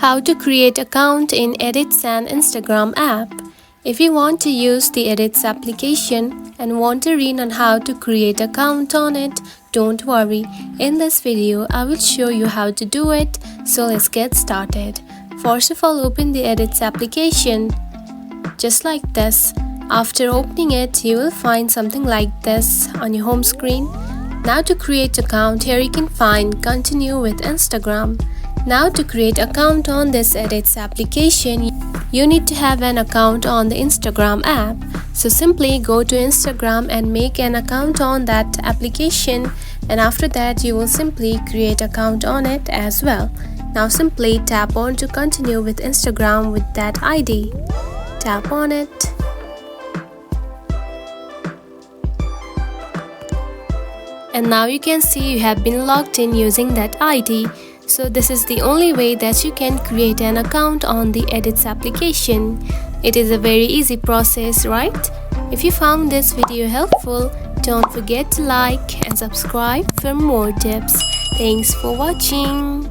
How to create account in Edits and Instagram app. If you want to use the Edits application and want to read on how to create account on it, don't worry. In this video, I will show you how to do it. So let's get started. First of all, open the Edits application. Just like this. After opening it, you will find something like this on your home screen. Now to create account, here you can find Continue with Instagram. Now to create account on this Edits application, you need to have an account on the Instagram app. So simply go to Instagram and make an account on that application, and after that you will simply create account on it as well. Now simply tap on to continue with Instagram with that ID. Tap on it. And now you can see you have been logged in using that ID. So this is the only way that you can create an account on the Edits application. It is a very easy process, right? If you found this video helpful, don't forget to like and subscribe for more tips. Thanks for watching.